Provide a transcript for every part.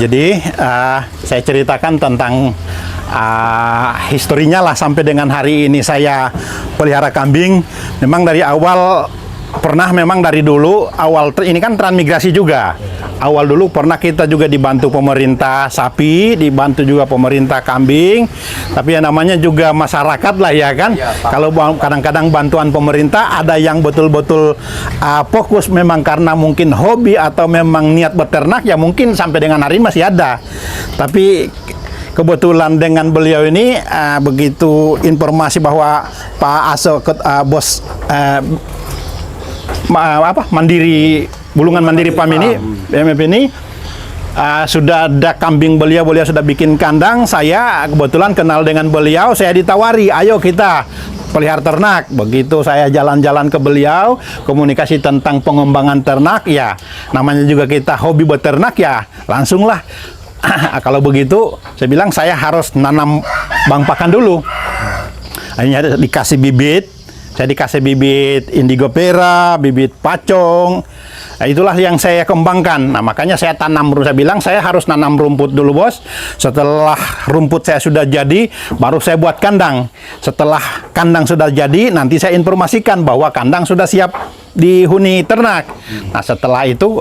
Jadi saya ceritakan tentang historinya lah sampai dengan hari ini saya pelihara kambing. Memang dari awal pernah, memang dari dulu awal ini kan transmigrasi juga. Awal dulu pernah kita juga dibantu pemerintah sapi, dibantu juga pemerintah kambing. Tapi yang namanya juga masyarakat lah ya kan. Ya, kalau kadang-kadang bantuan pemerintah ada yang betul-betul fokus memang karena mungkin hobi atau memang niat beternak, ya mungkin sampai dengan hari ini masih ada. Tapi kebetulan dengan beliau ini begitu informasi bahwa Pak Aso bos Mandiri Bulungan Mandiri Farm ini, BMF ini sudah ada kambing beliau sudah bikin kandang. Saya kebetulan kenal dengan beliau, saya ditawari, ayo kita pelihara ternak. Begitu saya jalan-jalan ke beliau, komunikasi tentang pengembangan ternak, ya namanya juga kita hobi beternak, ya langsunglah. Kalau begitu, saya bilang saya harus nanam bang pakan dulu. Akhirnya dikasih bibit. Saya dikasih bibit indigo pera, bibit pacong. Nah, itulah yang saya kembangkan. Nah, makanya saya tanam, saya bilang saya harus nanam rumput dulu, bos. Setelah rumput saya sudah jadi, baru saya buat kandang. Setelah kandang sudah jadi, nanti saya informasikan bahwa kandang sudah siap dihuni ternak. Nah, setelah itu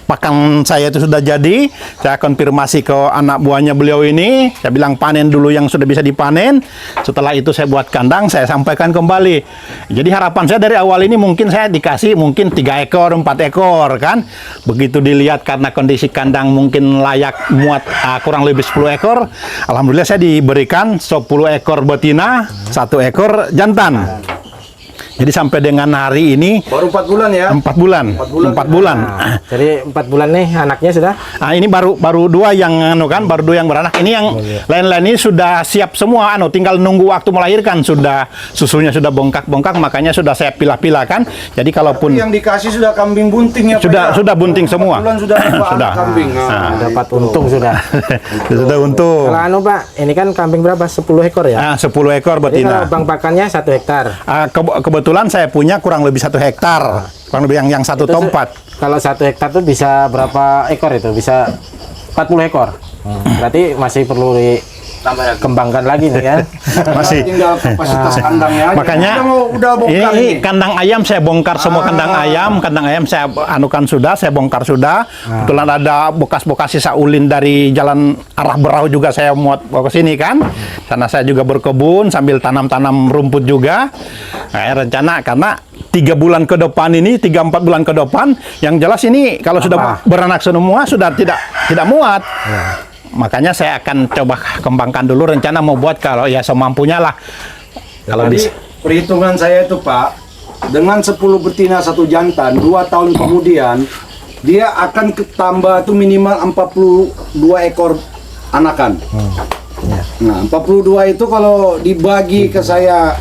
pakan saya itu sudah jadi, saya konfirmasi ke anak buahnya beliau ini, saya bilang panen dulu yang sudah bisa dipanen. Setelah itu saya buat kandang, saya sampaikan kembali. Jadi harapan saya dari awal ini mungkin saya dikasih mungkin 3 ekor, 4 ekor kan. Begitu dilihat karena kondisi kandang mungkin layak muat kurang lebih 10 ekor. Alhamdulillah saya diberikan 10 ekor betina, 1 ekor jantan. Jadi sampai dengan hari ini baru 4 bulan ya? 4 bulan. 4 bulan. Nah, jadi 4 bulan nih anaknya sudah? Ini baru 2 yang baru 2 yang beranak. Ini yang lain-lain ini sudah siap semua, tinggal nunggu waktu melahirkan. Sudah susunya sudah bongkak-bongkak, makanya sudah saya pilah-pilah kan. Jadi kalaupun yang dikasih sudah kambing bunting ya, Pak? Sudah bunting semua. 4 bulan sudah sudah. Kambing. Dapat untung sudah. Sudah untung. Kalau Pak, ini kan kambing berapa? 10 ekor ya? 10 ekor Jadi betina. kalau bang pakannya 1 hektar. Kebetulan saya punya kurang lebih 1 hektar. Kurang lebih yang 1 tompat. Kalau 1 hektar itu bisa berapa ekor itu? Bisa 40 ekor. Berarti masih perlu dikembangkan lagi nih kan? Masih. Tinggal kapasitas kandangnya. Makanya udah bongkar ini kandang ayam saya bongkar semua. Kandang ayam saya anukan sudah, saya bongkar sudah. Kebetulan ada bekas-bekas sisa ulin dari jalan arah Berau juga saya muat ke sini kan. Karena saya juga berkebun sambil tanam-tanam rumput juga. Nah, rencana karena 3 bulan ke depan ini, 3-4 bulan ke depan, yang jelas ini kalau sudah beranak semua sudah tidak muat. Makanya saya akan coba kembangkan dulu, rencana mau buat kalau ya semampunya lah. Kalau Jadi, bisa. perhitungan saya itu, Pak, dengan 10 betina 1 jantan, 2 tahun kemudian dia akan tambah tuh minimal 42 ekor anakan. Nah, 42 itu kalau dibagi ke saya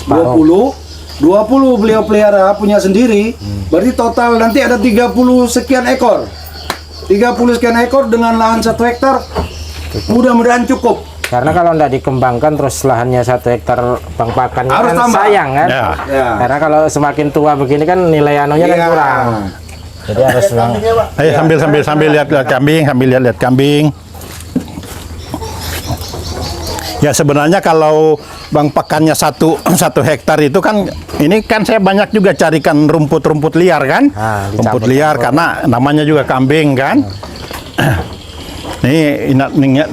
20 beliau pelihara punya sendiri, berarti total nanti ada 30 sekian ekor. 30 sekian ekor dengan lahan 1 hektar, mudah-mudahan cukup. Karena kalau tidak dikembangkan terus lahannya 1 hektar bang pakannya Harus kan tambah. sayang kan? Ya. Karena kalau semakin tua begini kan nilai anunya kan kurang. Jadi harus Ayo sambil lihat kambing. Ya sebenarnya kalau bang pakannya 1 hektar itu kan, ini kan saya banyak juga carikan rumput-rumput liar kan, rumput liar karena namanya juga kambing kan. Ini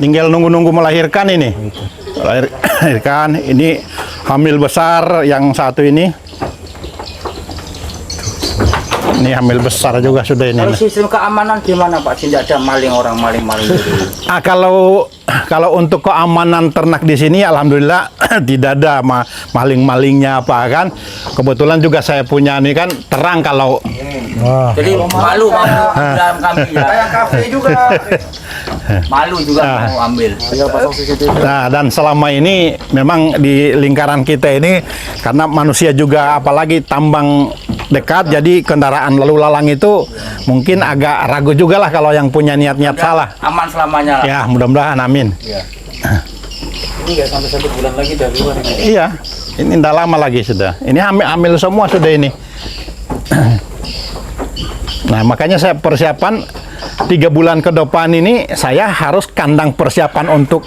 tinggal nunggu melahirkan ini, melahirkan ini hamil besar yang satu ini. Ini hamil besar juga sudah ini. Kalau sistem keamanan gimana Pak? Tidak ada orang maling-maling gitu. Kalau untuk keamanan ternak di sini alhamdulillah tidak ada maling-malingnya apa kan. Kebetulan juga saya punya ini kan terang kalau Jadi malu dalam kambing ya. Kayak kafe juga. Malu juga mau ambil. Nah, dan selama ini memang di lingkaran kita ini karena manusia juga apalagi tambang dekat, jadi kendaraan lalu lalang itu mungkin agak ragu juga lah kalau yang punya niat-niat salah. Aman selamanya lah. Ya, mudah-mudahan amin. Iya. Ini nggak sampai 1 bulan lagi dari luar ini. Iya, ini tidak lama lagi sudah. Ini hamil semua sudah ini. Nah, makanya saya persiapan 3 bulan ke depan ini saya harus kandang persiapan untuk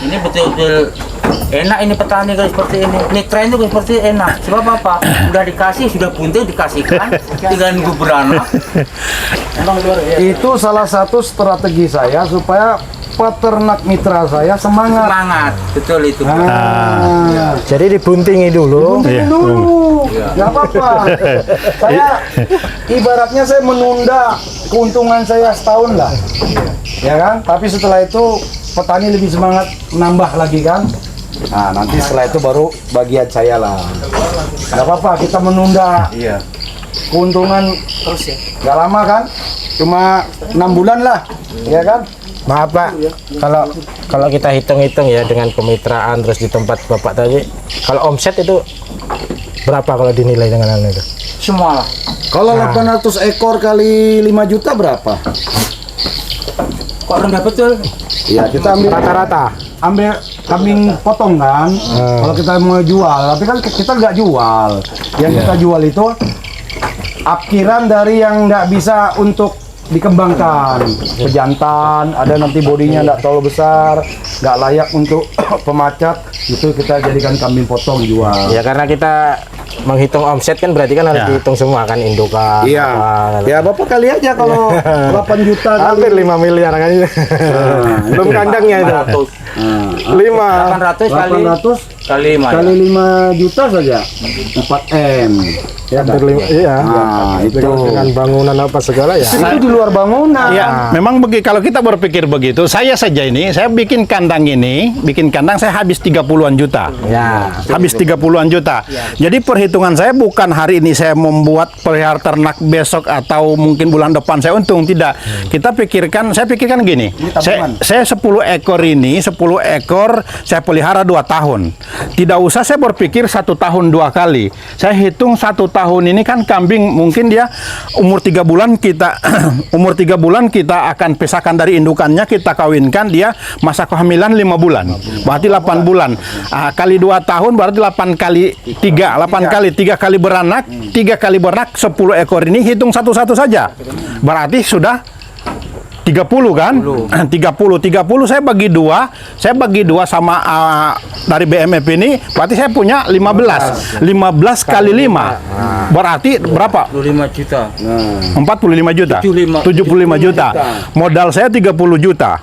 Ini betul-betul enak ini petani guys seperti ini. Ini tren juga seperti enak. Sebab apa? Udah dikasih, sudah bunting dikasihkan, tinggal nunggu beranak. Emang luar biasa. Itu salah satu strategi saya supaya peternak mitra saya semangat. Semangat, betul itu. Jadi dibuntingi dulu. Buntingin dulu, nggak apa-apa. Saya ibaratnya saya menunda keuntungan saya setahun lah, ya kan? Tapi setelah itu petani lebih semangat menambah lagi kan? Nah nanti setelah itu baru bagian saya lah. Nggak apa-apa, kita menunda. Iya. Keuntungan Terus ya. nggak lama kan? Cuma 6 bulan lah, ya kan? Maaf Pak, kalau kita hitung-hitung ya dengan kemitraan terus di tempat Bapak tadi, kalau omset itu berapa kalau dinilai dengan hal itu? Semua lah. Kalau 800 ekor kali 5 juta berapa? Kok rendah betul? Ya kita ambil Rata-rata. ambil kambing potong kan. Kalau kita mau jual, tapi kan kita nggak jual. Yang kita jual itu apkiran dari yang nggak bisa untuk dikembangkan, pejantan, ada nanti bodinya nggak terlalu besar, nggak layak untuk pemacat, itu kita jadikan kambing potong jual. Ya karena kita menghitung omset kan berarti kan harus Ya. dihitung semua kan indukan. Iya, apa, ya Bapak kali aja kalau 8 juta hampir kali 5 miliar kan ini. Belum kandangnya itu. 5. 800 kali 800 kali 5 kali 5 juta saja 4M. Ya, Hampir 5, iya. Nah, itu Dengan bangunan apa segala ya. itu di luar bangunan. Ya, memang kalau kita berpikir begitu, saya saja ini, saya bikin kandang saya habis 30-an juta. Ya. Habis 30-an juta. Jadi perhitungan saya bukan hari ini saya membuat pelihara ternak besok atau mungkin bulan depan saya untung, tidak. Saya pikirkan gini. Saya 10 ekor ini, 10 ekor saya pelihara 2 tahun. Tidak usah saya berpikir 1 tahun 2 kali. Saya hitung 1 tahun ini kan kambing mungkin dia umur 3 bulan kita umur 3 bulan kita akan pisahkan dari indukannya, kita kawinkan, dia masa kehamilan 5 bulan. Berarti 8 bulan. Kali 2 tahun berarti 8 kali 3 kali beranak, 3 kali beranak 10 ekor ini hitung satu-satu saja. Berarti sudah 30 kan? 30 saya bagi 2 sama dari BMF ini berarti saya punya 15 kali 5 berarti berapa? 25 juta. 45 juta 75 juta modal saya 30 juta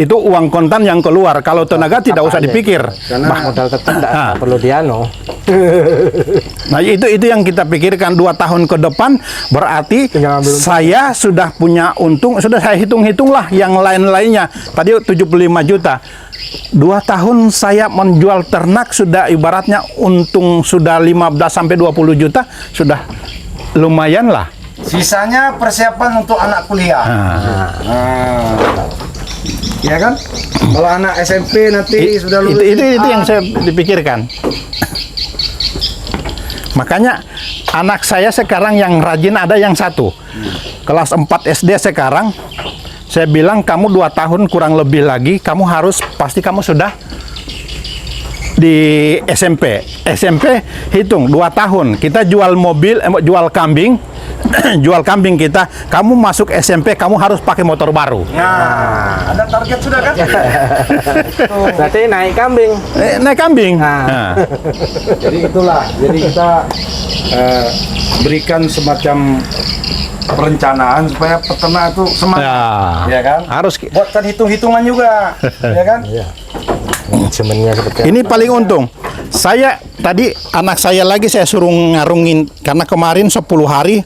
itu uang kontan yang keluar. Kalau tenaga tidak usah dipikir, Karena modal tetap tidak perlu diano. nah itu yang kita pikirkan 2 tahun ke depan berarti Tinggal ambil untung. saya sudah punya untung, sudah saya hitung-hitung lah yang lain-lainnya tadi 75 juta. 2 tahun saya menjual ternak sudah ibaratnya untung sudah 15 sampai 20 juta sudah lumayan lah. Sisanya persiapan untuk anak kuliah. Ya kan? Kalau anak SMP nanti sudah lulus Itu SMA. yang saya dipikirkan. Makanya anak saya sekarang yang rajin ada yang 1 kelas 4 SD sekarang. Saya bilang kamu 2 tahun kurang lebih lagi kamu harus pasti kamu sudah di SMP hitung 2 tahun kita jual mobil jual kambing jual kambing kita, kamu masuk SMP kamu harus pakai motor baru. Nah, ada target sudah kan? Berarti naik kambing. Naik kambing. Nah. Jadi itulah. Jadi kita berikan semacam perencanaan supaya peternak itu semangat. Ya kan? Harus. Buatkan hitung-hitungan juga. Ya kan? Manajemennya seperti Ini paling untung. Saya tadi anak saya lagi saya suruh ngarungin karena kemarin 10 hari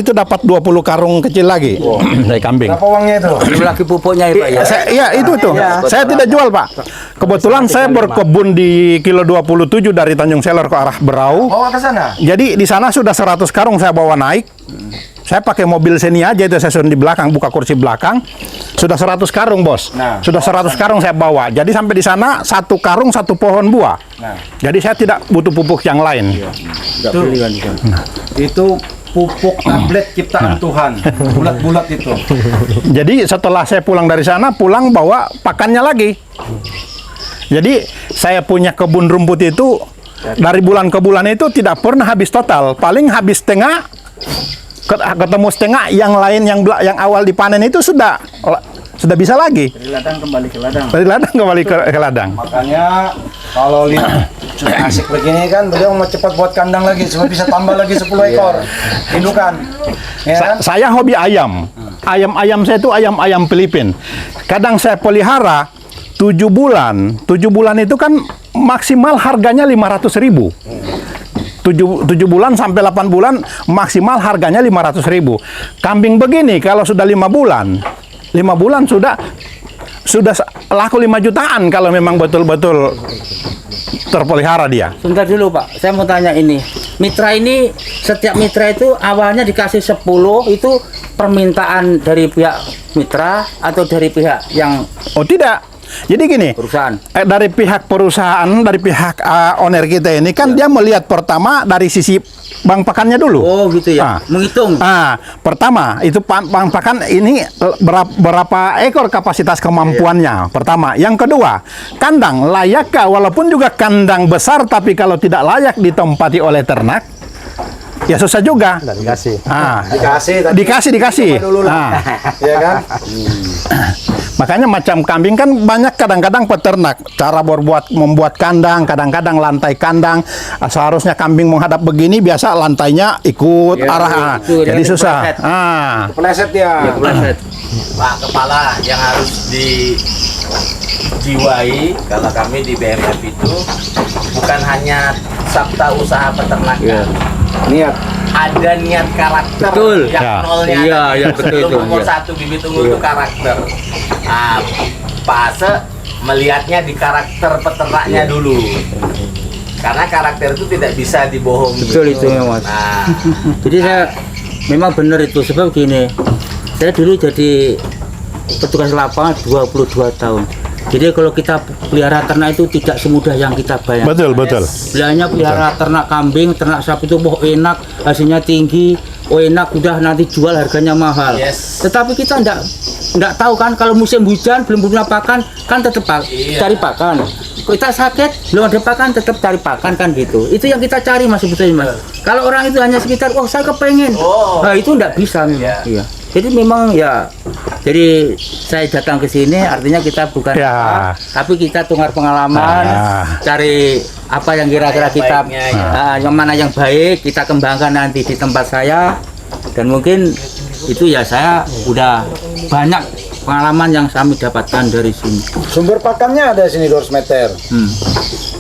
itu dapat 20 karung kecil lagi dari kambing. Berapa uangnya itu? Belum lagi pupuknya ya Pak ya. Iya itu tuh. Saya tidak jual Pak. Kebetulan saya berkebun di kilo 27 dari Tanjung Seler ke arah Berau. Bawa ke sana. Jadi di sana sudah 100 karung saya bawa naik. Saya pakai mobil seni aja itu saya suruh di belakang, buka kursi belakang. Sudah 100 karung, Bos. Nah. Sudah 100 karung saya bawa. Jadi sampai di sana 1 karung 1 pohon buah. Nah. Jadi saya tidak butuh pupuk yang lain. Itu pupuk tablet ciptaan Tuhan. Bulat-bulat itu. Jadi setelah saya pulang dari sana, pulang bawa pakannya lagi. Jadi saya punya kebun rumput itu dari bulan ke bulan itu tidak pernah habis total. Paling habis setengah ketemu setengah, yang lain yang awal dipanen itu sudah bisa lagi. Dari ladang kembali ke ladang. Dari ladang kembali ke ladang. Makanya kalau lihat sudah asik begini kan, beliau mau cepat buat kandang lagi supaya bisa tambah lagi 10 ekor indukan. Ya kan? Saya hobi ayam. Ayam saya itu ayam Filipin. Kadang saya pelihara 7 bulan. 7 bulan itu kan maksimal harganya 500.000. 7 bulan sampai 8 bulan maksimal harganya 500.000. Kambing begini kalau sudah 5 bulan sudah laku 5 jutaan kalau memang betul-betul terpelihara dia. Sebentar dulu Pak, saya mau tanya ini. Mitra ini, setiap mitra itu awalnya dikasih 10, itu permintaan dari pihak mitra atau dari pihak yang Oh tidak. Jadi gini, perusahaan? dari pihak perusahaan, dari pihak owner kita ini kan dia melihat pertama dari sisi bang pakannya dulu. Oh gitu ya, menghitung. Pertama itu bang pakan ini berapa ekor kapasitas kemampuannya. Pertama, yang kedua kandang layakkah, walaupun juga kandang besar tapi kalau tidak layak ditempati oleh ternak, ya susah juga. Dikasih. Dikasih. Ya kan? Makanya macam kambing kan banyak kadang-kadang peternak cara membuat kandang, kadang-kadang lantai kandang seharusnya kambing menghadap begini, biasa lantainya ikut arah, jadi susah. Kepleset ya. Kepleset. Pak Kepala, yang harus dijiwai kalau kami di BMF itu bukan hanya sabta usaha peternakan. Niat. Ada niat karakter. Betul. Yang nolnya. Iya, betul itu. Nomor 1 bibit unggul itu karakter. Pak Ase melihatnya di karakter peternaknya dulu. Karena karakter itu tidak bisa dibohongi. Betul itu Mas. Nah, Jadi saya memang benar itu, sebab gini, saya dulu jadi petugas lapangan 22 tahun. Jadi kalau kita pelihara ternak itu tidak semudah yang kita bayangkan. Betul. Bilangnya pelihara ternak kambing, ternak sapi itu enak, hasilnya tinggi, enak, udah nanti jual harganya mahal. Yes. Tetapi kita enggak tahu kan, kalau musim hujan belum punya pakan kan tetap cari pakan. Kita sakit belum ada pakan tetap cari pakan kan gitu. Itu yang kita cari Mas sebetulnya Mas. Kalau orang itu hanya sekitar saya kepengen. Nah itu enggak bisa memang. Iya. Jadi memang ya, jadi saya datang ke sini artinya kita bukan tapi kita tukar pengalaman, cari apa yang kira-kira kita yang mana yang baik kita kembangkan nanti di tempat saya, dan mungkin itu ya saya udah banyak pengalaman yang kami dapatkan dari sini. Sumber pakannya ada sini 200 meter.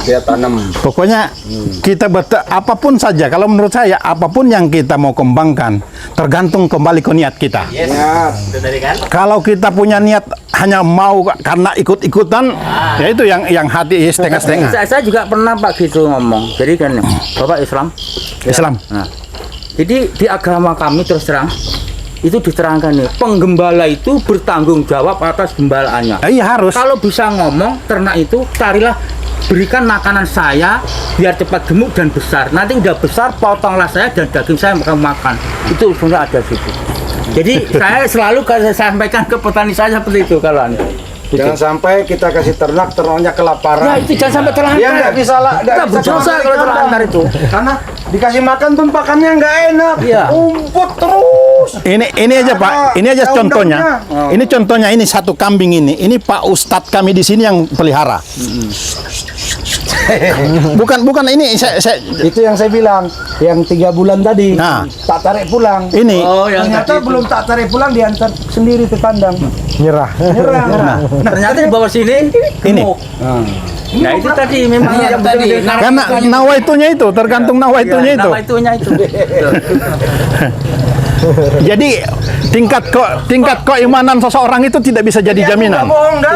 Dia tanam. Pokoknya kita apapun saja, kalau menurut saya apapun yang kita mau kembangkan tergantung kembali ke niat kita. yes. Itu tadi kan. Kalau kita punya niat hanya mau karena ikut-ikutan, ya itu yang hati setengah-setengah. Saya juga pernah Pak gitu ngomong. Jadi kan Bapak Islam. Nah, jadi di agama kami terus terang itu diterangkan nih, penggembala itu bertanggung jawab atas gembalaannya. Iya harus. Kalau bisa ngomong, ternak itu carilah, berikan makanan saya biar cepat gemuk dan besar. Nanti udah besar, potonglah saya dan daging saya kamu makan. Itu sebenarnya ada situ. Jadi saya selalu sampaikan ke petani saya seperti itu kalau Jangan sampai kita kasih ternaknya kelaparan. Ya itu jangan sampai terlantar. Dia nggak bisa berdosa kalau terlantar itu. Karena dikasih makan tuh pakannya nggak enak. Iya. Umput terus. Ini aja Pak, ini aja contohnya. Ini contohnya, ini satu kambing ini. Ini Pak Ustadz kami di sini yang pelihara. bukan ini saya Itu yang saya bilang, yang 3 bulan tadi. Nah. Tak tarik pulang. ini yang Ternyata belum tak tarik pulang, diantar sendiri ke kandang. Nyerah. Nyerah. ternyata di bawah sini Ini. gemuk. Nah itu tadi memang yang tadi karena nawaitunya itu tergantung nawaitunya itu. Nawaitunya itu. Jadi tingkat keimanan seseorang itu tidak bisa jadi jaminan. Nggak bohong dah.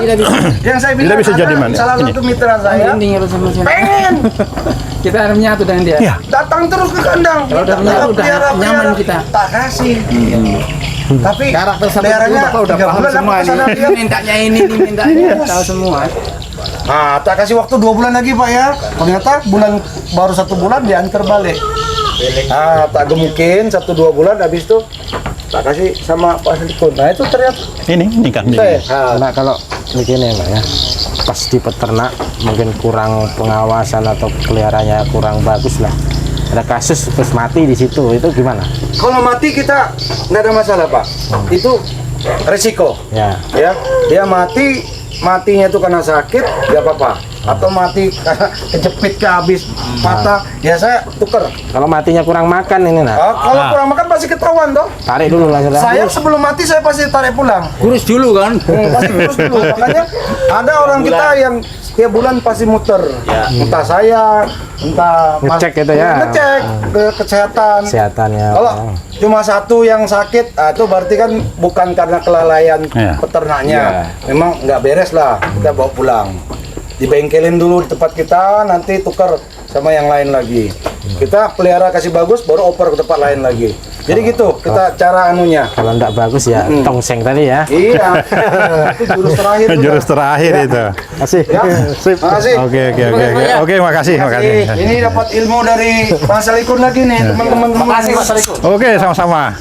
Yang saya bilang Tidak bisa ada jadi mana? salah Ini. satu mitra saya pengen Kita harus nyatu dengan dia. Ya. datang terus ke kandang. Kalau udah menyatu, udah Pelihara, nyaman pelihara. kita. Tak kasih. Tapi Karakter satu peliharanya udah 3 paham bulan semua aku kesana ini. dia. Mintanya ini mintanya tahu semua. Nah, tak kasih waktu 2 bulan lagi Pak ya. Ternyata baru 1 bulan diantar balik. Tak gemukin 1-2 bulan, habis itu tak kasih sama Pak Selikun. Nah itu ternyata Ini kambing. Nah kalau begini Pak ya, pas di peternak mungkin kurang pengawasan atau peliharanya kurang bagus lah. ada kasus terus mati di situ, itu gimana? Kalau mati kita nggak ada masalah Pak. Itu resiko. Ya. Ya, dia matinya itu karena sakit, nggak apa-apa. Atau mati karena kejepit ke habis patah, ya saya tuker. Kalau matinya kurang makan ini nah, Kalau kurang makan pasti ketahuan toh. tarik dulu lah. Saya sebelum mati saya pasti tarik pulang. Kurus dulu kan. Pasti terus dulu. Makanya ada orang kita yang setiap bulan pasti muter. Entah saya, entah Ngecek gitu ya. Ngecek ke kesehatan. Kesehatannya. Kalau cuma satu yang sakit, itu berarti kan bukan karena kelalaian Iya. peternaknya. Memang nggak beres lah, kita bawa pulang. Dibengkelin dulu di tempat kita, nanti tukar sama yang lain lagi. Kita pelihara kasih bagus, baru oper ke tempat lain lagi. Jadi gitu, kita cara anunya. Kalau enggak bagus ya tongseng tadi ya. Iya, itu jurus terakhir. Jurus udah. terakhir Ya. itu. Kasih. Ya, Sip. makasih. Oke, makasih. Ini dapat ilmu dari Mas Salikun lagi nih, teman-teman. Makasih Mas Riko. Oke, sama-sama.